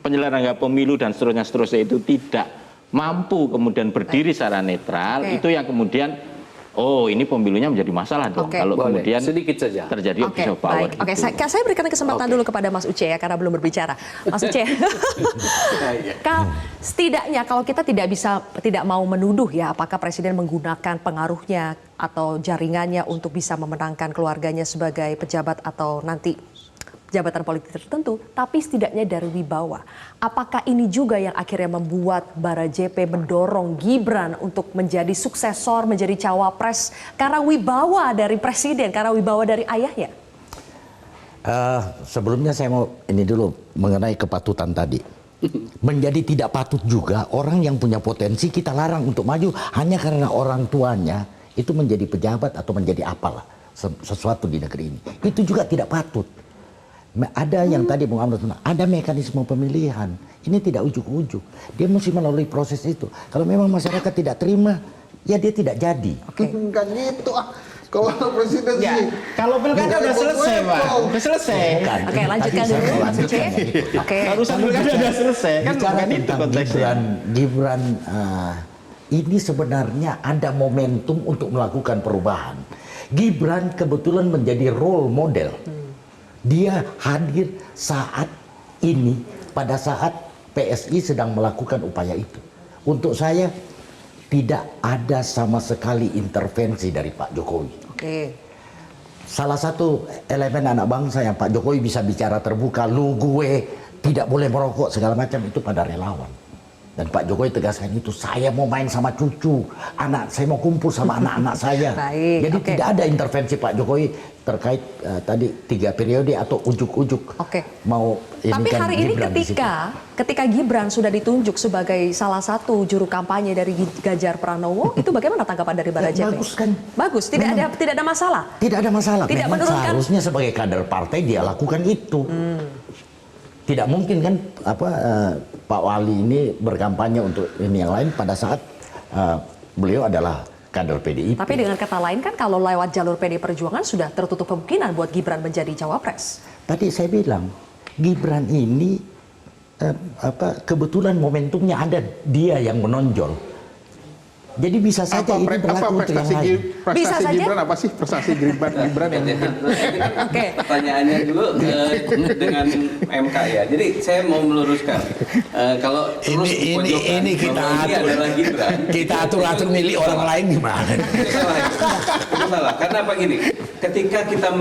penyelenggara pemilu dan seterusnya itu tidak mampu kemudian berdiri secara netral, itu yang kemudian ini pemilunya menjadi masalah dong kalau kemudian sedikit saja terjadi abuse of power. Oke, saya berikan kesempatan dulu kepada Mas Uce ya karena belum berbicara. Mas Uce, setidaknya kalau kita tidak mau menuduh ya apakah presiden menggunakan pengaruhnya atau jaringannya untuk bisa memenangkan keluarganya sebagai pejabat atau nanti jabatan politik tertentu, tapi setidaknya dari wibawa. Apakah ini juga yang akhirnya membuat Bara JP mendorong Gibran untuk menjadi suksesor, menjadi cawapres karena wibawa dari presiden, karena wibawa dari ayahnya? Sebelumnya saya mau ini dulu mengenai kepatutan tadi. Menjadi tidak patut juga orang yang punya potensi kita larang untuk maju hanya karena orang tuanya itu menjadi pejabat atau menjadi apalah sesuatu di negeri ini. Itu juga tidak patut. Ada yang tadi Bung Amrut bilang, ada mekanisme pemilihan. Ini tidak ujuk-ujuk. Dia mesti melalui proses itu. Kalau memang masyarakat tidak terima, ya dia tidak jadi. Kan gitu Kalau presiden sih. Kalau pilkada udah selesai, Pak. Udah selesai. Oke, lanjutkan dulu Mas Uce. Oke. Urusan pilkada udah selesai. Kan bukan itu konteksnya. Gibran ini sebenarnya ada momentum untuk melakukan perubahan. Gibran kebetulan menjadi role model. Dia hadir saat ini pada saat PSI sedang melakukan upaya itu. Untuk saya tidak ada sama sekali intervensi dari Pak Jokowi. Salah satu elemen anak bangsa yang Pak Jokowi bisa bicara terbuka, lu gue tidak boleh merokok segala macam itu pada relawan. Dan Pak Jokowi tegaskan itu, saya mau main sama cucu, saya mau kumpul sama anak-anak saya. Jadi tidak ada intervensi Pak Jokowi terkait tadi 3 periode atau ujuk-ujuk mau ini. Tapi kan hari ini ketika Gibran sudah ditunjuk sebagai salah satu juru kampanye dari Ganjar Pranowo, itu bagaimana tanggapan dari Bara JP? Bagus kan? Bagus, tidak ada masalah. Tidak ada masalah. Tidak memang menurunkan. Seharusnya sebagai kader partai dia lakukan itu. Tidak mungkin kan Pak Wali ini berkampanye untuk ini yang lain pada saat beliau adalah kader PDIP. Tapi dengan kata lain kan kalau lewat jalur PD Perjuangan sudah tertutup kemungkinan buat Gibran menjadi cawapres. Tadi saya bilang Gibran ini kebetulan momentumnya ada dia yang menonjol. Jadi bisa saja ini berlaku untuk yang lain. Prestasi Gibran apa sih? Prestasi Gibran yang Pertanyaannya dulu dengan MK ya. Jadi saya mau meluruskan kalau terus ini kita atur milik orang lain gimana? Itu salah. Karena apa gini? Ketika kita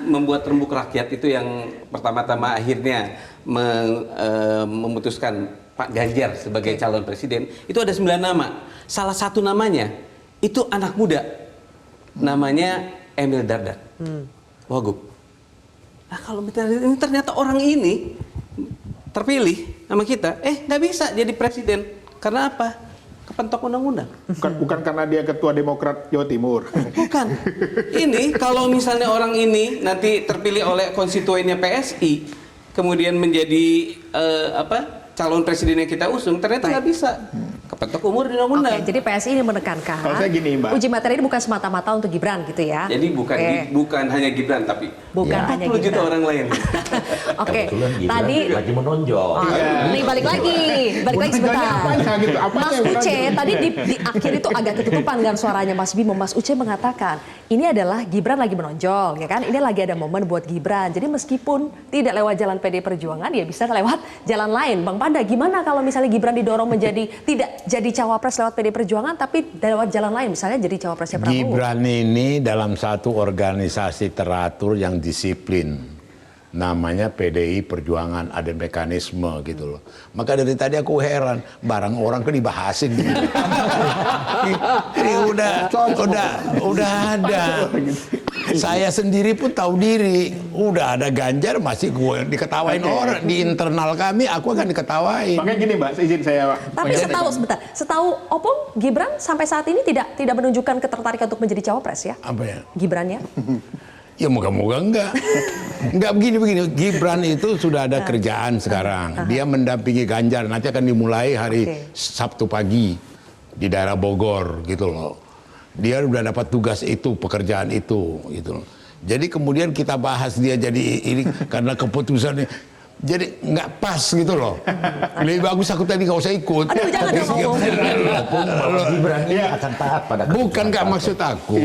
membuat rembuk rakyat itu yang pertama-tama akhirnya memutuskan Pak Ganjar sebagai calon presiden, itu ada 9 nama. Salah satu namanya itu anak muda, namanya Emil Dardak, Wagub. Nah kalau ini ternyata orang ini terpilih sama kita, nggak bisa jadi presiden. Karena apa? kepentok undang-undang. Bukan karena dia ketua Demokrat Jawa Timur. Bukan. Ini kalau misalnya orang ini nanti terpilih oleh konstituennya PSI, kemudian menjadi calon presiden yang kita usung, ternyata nggak bisa. Kepentok umur di undang-undang. Oke, jadi PSI ini menekankan. Kalau saya gini, Mbak. Uji materi ini bukan semata-mata untuk Gibran gitu ya. Jadi bukan hanya Gibran, tapi bukan hanya 40 juta Gibran. orang lain. Oke, tadi lagi menonjol. Nih balik lagi sebentar. Gitu? Mas Uce tadi di akhir itu agak ketutupan kan suaranya Mas Bimo. Mas Uce mengatakan ini adalah Gibran lagi menonjol, ya kan? Ini lagi ada momen buat Gibran. Jadi meskipun tidak lewat jalan PD Perjuangan, ya bisa lewat jalan lain. Bang Panda, gimana kalau misalnya Gibran didorong menjadi tidak jadi cawapres lewat PD Perjuangan, tapi lewat jalan lain, misalnya jadi cawapresnya Prabowo? Gibran ini dalam satu organisasi teratur yang disiplin. Namanya PDI Perjuangan, ada mekanisme gitu loh. Maka dari tadi aku heran, barang orang kan dibahasin gitu. Ini udah ada. Saya sendiri pun tahu diri, udah ada Ganjar masih gue diketawain orang di internal kami, aku akan diketawain. Makanya gini Mbak, izin saya Pak. Tapi setahu Opung, Gibran sampai saat ini tidak menunjukkan ketertarikan untuk menjadi cawapres ya? Apa ya? Gibran ya? Ya moga-moga enggak. Enggak begini. Gibran itu sudah ada kerjaan sekarang. Dia mendampingi Ganjar. Nanti akan dimulai hari Sabtu pagi di daerah Bogor gitu loh. Dia udah dapat tugas itu, pekerjaan itu gitu loh. Jadi kemudian kita bahas dia jadi ini karena keputusannya. Jadi nggak pas gitu loh. Lebih bagus aku tadi nggak usah ikut. Aduh, jangan dong ngomong. Gibran ini akan taat pada bukan nggak maksud aku.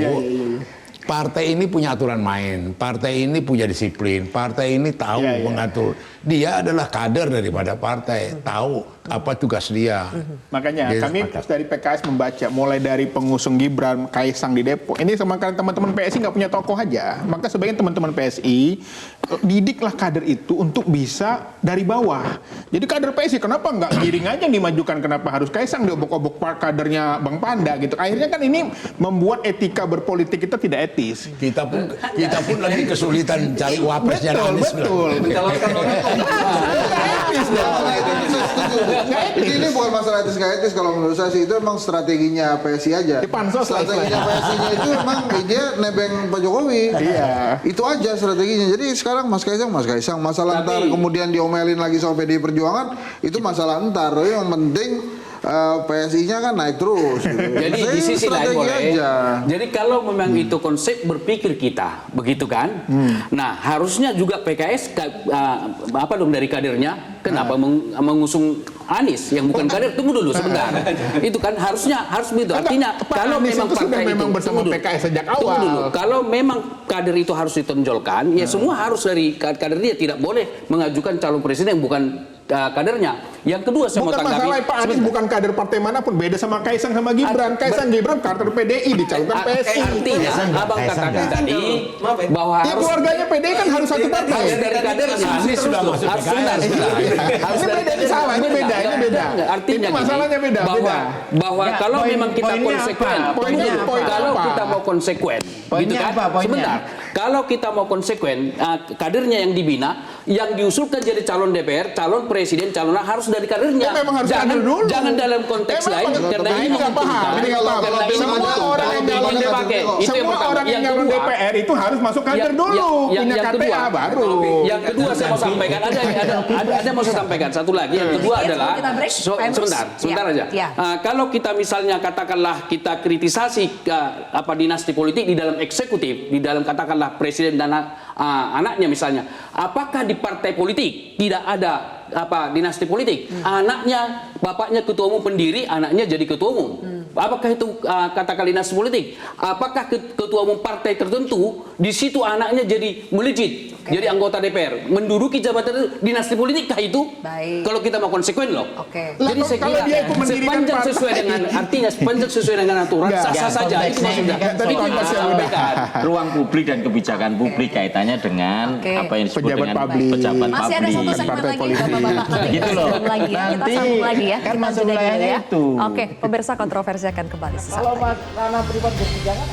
Partai ini punya aturan main, partai ini punya disiplin, partai ini tahu mengatur. Dia adalah kader daripada partai, tahu apa tugas dia. Makanya kami dari PKS membaca mulai dari pengusung Gibran, Kaisang di Depok. Ini sama teman-teman PSI nggak punya tokoh aja. Maka sebagian teman-teman PSI didiklah kader itu untuk bisa dari bawah. Jadi kader PSI kenapa nggak giring aja yang dimajukan? Kenapa harus Kaisang diobok-obok kadernya Bang Panda gitu? Akhirnya kan ini membuat etika berpolitik kita tidak etis. Kita pun lagi kesulitan cari wapresnya. Betul. Ini bukan masalah etis nggak etis, kalau menurut saya sih itu emang strateginya PSI aja. Strateginya PSI-nya itu emang dia nebeng Pak Jokowi. Iya. Itu aja strateginya. Jadi sekarang Mas Kaisang masalah ntar kemudian diomelin lagi sama PDI Perjuangan itu masalah ntar. Yang penting PSI-nya kan naik terus. Gitu. Jadi di sisi lain boleh. Jadi kalau memang itu konsep berpikir kita, begitu kan? Nah harusnya juga PKS apa dong dari kadernya? Kenapa mengusung Anies yang bukan kader? Tunggu dulu sebentar. Itu kan harus begitu. Artinya kalau memang partai itu bersama PKS sejak awal. Tunggu dulu. Kalau memang kader itu harus ditonjolkan, ya semua harus dari kader dia, tidak boleh mengajukan calon presiden yang bukan kadernya. Yang kedua saya mau tanggapi. Bukan masalah Pak Anies bukan kader partai manapun, beda sama Kaisang sama Gibran. Gibran kader PDI dicalonkan PSI. Artinya abang katakan tadi bahwa ya keluarganya PDI kan harus satu partai. Dari kadernya Anies sudah masuk PKS. Ini salah, ini beda. Artinya masalahnya beda. Bahwa kalau memang kita konsekuen, kalau kita mau konsekuen, gitu kan? Sebentar. Kalau kita mau konsekuen, kadernya yang dibina, yang diusulkan jadi calon DPR, calon presiden, calon harus dari kadernya. Jangan dalam konteks lain, karena ini menguntungkan. Semua orang yang calon DPR itu harus masuk kader dulu, punya KTA baru. Yang kedua saya mau sampaikan, ada mau saya sampaikan satu lagi. Yang kedua adalah, sebentar aja. Kalau kita misalnya katakanlah kita kritisasi dinasti politik di dalam eksekutif, di dalam katakanlah presiden dan anaknya misalnya, apakah di partai politik tidak ada dinasti politik? Anaknya, bapaknya ketua umum pendiri, anaknya jadi ketua umum. Apakah itu katakan dinasti politik? Apakah ketua umum partai tertentu di situ anaknya jadi melejit, jadi anggota DPR, menduduki jabatan itu dinasti politik kah itu? Kalau kita mau konsekuen loh. Jadi saya kira sepanjang sesuai dengan artinya, sepanjang sesuai dengan aturan sah-sah saja. Itu maksudnya. Itu yang masih ruang publik dan kebijakan publik kaitannya dengan apa yang disebut pejabat dengan publik. pejabat Masih ada satu segmen lagi, Bapak-bapak. Gitu loh. Kita sambung lagi ya. Kan Kita masuk jeda wilayahnya dulu ya. itu. Oke, pemirsa kontroversi akan kembali sesaat Kalau lagi. ranah privat berbicara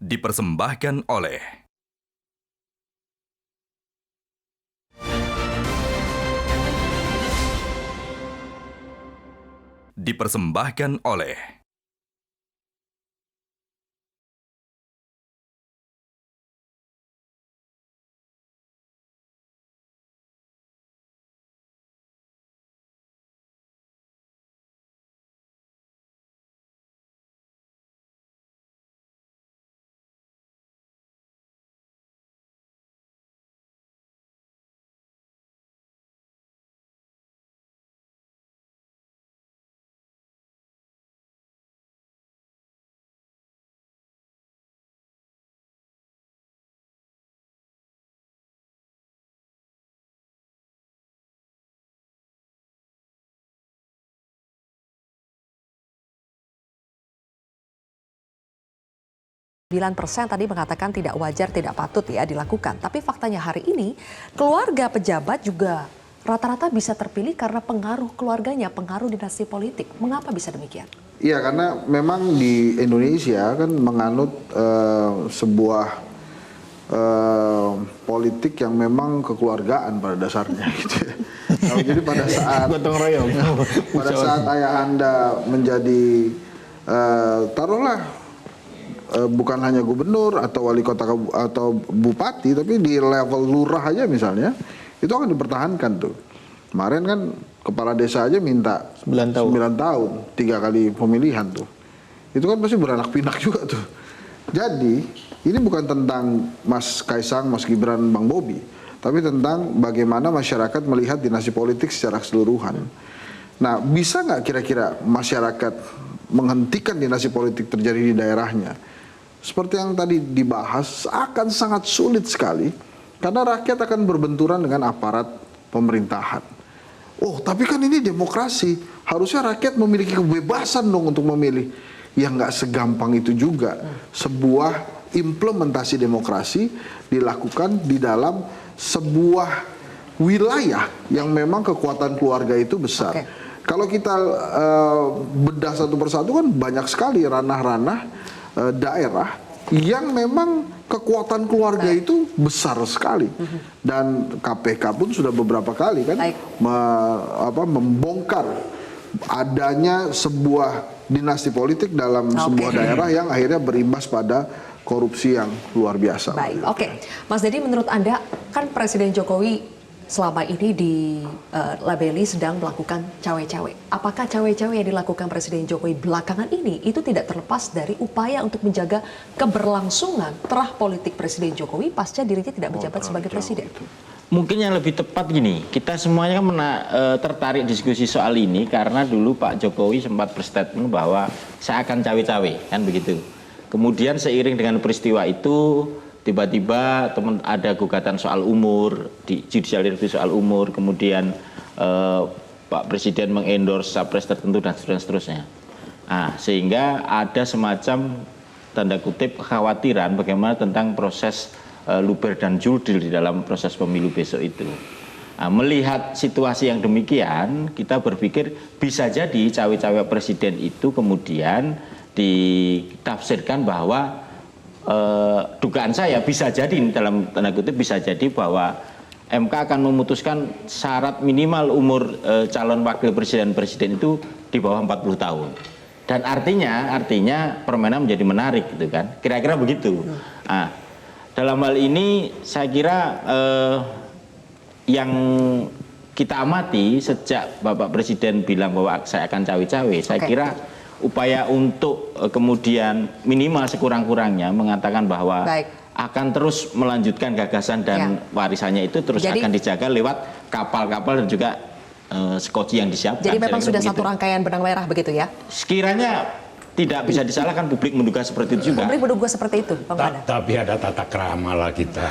Dipersembahkan oleh Dipersembahkan oleh %, tadi mengatakan tidak wajar, tidak patut ya dilakukan. Tapi faktanya hari ini keluarga pejabat juga rata-rata bisa terpilih karena pengaruh keluarganya, pengaruh dinasti politik. Mengapa bisa demikian? Iya, karena memang di Indonesia kan menganut sebuah politik yang memang kekeluargaan pada dasarnya. Gitu ya. Jadi pada saat ayah Anda menjadi taruhlah bukan hanya gubernur atau wali kota atau bupati, tapi di level lurah aja misalnya, itu akan dipertahankan tuh. Kemarin kan kepala desa aja minta 9 tahun, 3 kali pemilihan tuh. Itu kan pasti beranak pinak juga tuh. Jadi ini bukan tentang Mas Kaisang, Mas Gibran, Bang Bobi, tapi tentang bagaimana masyarakat melihat dinasti politik secara keseluruhan. Nah, bisa nggak kira-kira masyarakat menghentikan dinasti politik terjadi di daerahnya? Seperti yang tadi dibahas, akan sangat sulit sekali karena rakyat akan berbenturan dengan aparat pemerintahan. Oh, tapi kan ini demokrasi, harusnya rakyat memiliki kebebasan dong untuk memilih. Ya nggak segampang itu juga. Sebuah implementasi demokrasi dilakukan di dalam sebuah wilayah yang memang kekuatan keluarga itu besar. Kalau kita bedah satu persatu kan banyak sekali ranah-ranah daerah yang memang kekuatan keluarga itu besar sekali. Dan KPK pun sudah beberapa kali kan membongkar adanya sebuah dinasti politik dalam sebuah daerah yang akhirnya berimbas pada korupsi yang luar biasa. Baik, oke. Mas Dedi, menurut Anda kan Presiden Jokowi selama ini dilabeli sedang melakukan cawe-cawe. Apakah cawe-cawe yang dilakukan Presiden Jokowi belakangan ini itu tidak terlepas dari upaya untuk menjaga keberlangsungan terah politik Presiden Jokowi pasca dirinya tidak menjabat sebagai presiden? Mungkin yang lebih tepat gini, kita semuanya kan tertarik diskusi soal ini karena dulu Pak Jokowi sempat berstatement bahwa saya akan cawe-cawe, kan begitu. Kemudian seiring dengan peristiwa itu, tiba-tiba ada gugatan soal umur, di judicial review soal umur, kemudian Pak Presiden mengendorse capres tertentu dan seterusnya. Nah, sehingga ada semacam tanda kutip kekhawatiran bagaimana tentang proses luber dan jurdil di dalam proses pemilu besok itu. Nah, melihat situasi yang demikian, kita berpikir bisa jadi cawe-cawe presiden itu kemudian ditafsirkan bahwa dugaan saya bisa jadi dalam tanda kutip bisa jadi bahwa MK akan memutuskan syarat minimal umur calon wakil presiden itu di bawah 40 tahun. Dan artinya permainan menjadi menarik gitu kan. Kira-kira begitu. Nah, dalam hal ini saya kira yang kita amati sejak Bapak Presiden bilang bahwa saya akan cawe-cawe, saya kira upaya untuk kemudian minimal sekurang-kurangnya mengatakan bahwa akan terus melanjutkan gagasan dan warisannya itu terus akan dijaga lewat kapal-kapal dan juga skoci yang disiapkan. Jadi memang sudah satu rangkaian benang merah begitu ya? Sekiranya tidak bisa disalahkan, publik menduga seperti itu juga. Publik menduga seperti itu, Bang. Tapi ada tata krama lah kita.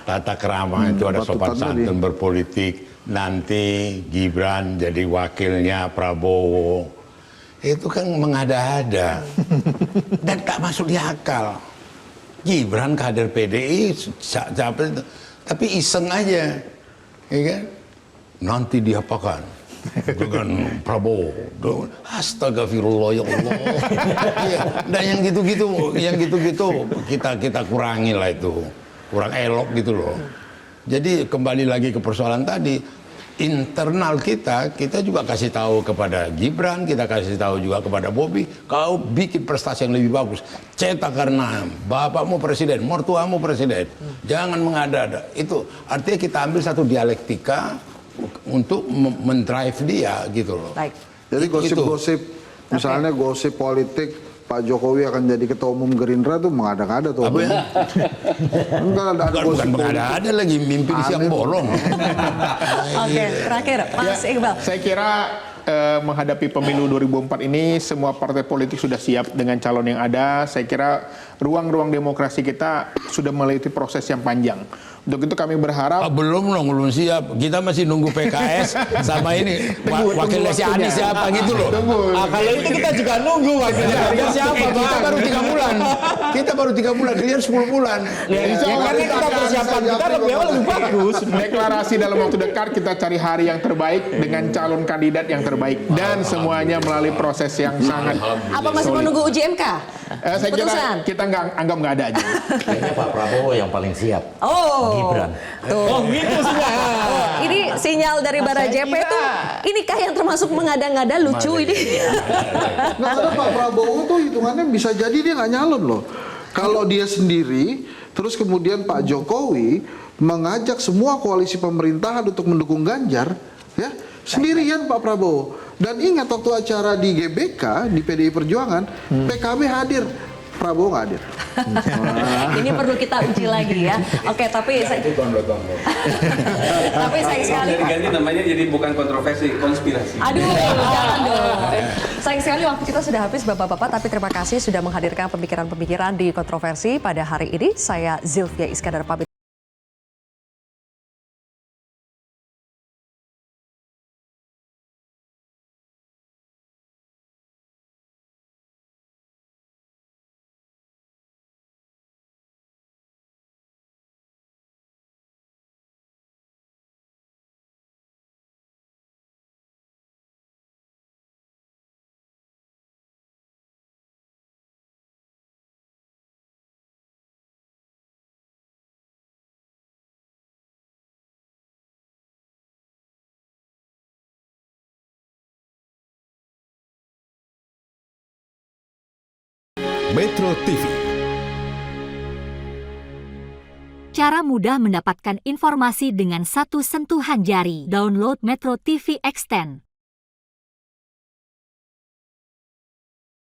Tata krama itu ada sopan santun berpolitik. Nanti Gibran jadi wakilnya Prabowo. Itu kan mengada-ada dan tak masuk di akal. Gibran kader PDI, tapi iseng aja, ya kan? Nanti diapakan dengan Prabowo? Astagfirullah ya Allah. Dan yang gitu-gitu kita kurangi lah itu, kurang elok gitu loh. Jadi kembali lagi ke persoalan tadi, internal kita juga kasih tahu kepada Gibran, kita kasih tahu juga kepada Bobi, kau bikin prestasi yang lebih bagus. Cetak karena bapakmu presiden, mertuamu presiden. Jangan mengada-ada. Itu artinya kita ambil satu dialektika untuk mendrive dia gitu loh. Baik. Jadi gosip-gosip, misalnya gosip politik Pak Jokowi akan jadi ketua umum Gerindra tuh mengada-ngada tuh. Apa ya? Bukan mengada-ada lagi, mimpi di siang bolong. Oke, terakhir Mas Iqbal. Saya kira menghadapi pemilu 2004 ini semua partai politik sudah siap dengan calon yang ada. Saya kira ruang-ruang demokrasi kita sudah melewati proses yang panjang. Untuk itu kami berharap belum siap. Kita masih nunggu PKS sama ini wakilnya si Anies siapa gitu loh. Kalau itu kita juga nunggu wakilnya siapa. Kita baru 3 bulan. Kita baru 3 bulan, kalian 10 bulan. Karena kita persiapan kita lebih awal lebih bagus. Deklarasi dalam waktu dekat kita cari hari yang terbaik dengan calon kandidat yang terbaik dan semuanya melalui proses yang sangat. Apa masih menunggu uji MK? Saya kira kita anggap nggak ada aja. Kayaknya Pak Prabowo yang paling siap. Gibran. Tuh. Gitu sudah. Ini sinyal dari Barajepe tuh, inikah yang termasuk mengada-ngada lucu ini? Nah, ada Pak Prabowo tuh hitungannya bisa jadi dia nggak nyalon loh. Kalau dia sendiri, terus kemudian Pak Jokowi mengajak semua koalisi pemerintahan untuk mendukung Ganjar, ya sendirian Pak Prabowo. Dan ingat waktu acara di GBK di PDI Perjuangan, PKB hadir, Prabowo nggak hadir. Ini perlu kita uji lagi ya. Oke, tapi tapi sayang sekali. Ganti namanya jadi bukan kontroversi, konspirasi. Aduh, jangan dong. Sayang sekali waktu kita sudah habis Bapak-bapak, tapi terima kasih sudah menghadirkan pemikiran-pemikiran di kontroversi pada hari ini. Saya Zilvia Iskandar pamit. Metro TV. Cara mudah mendapatkan informasi dengan satu sentuhan jari. Download Metro TV Extend.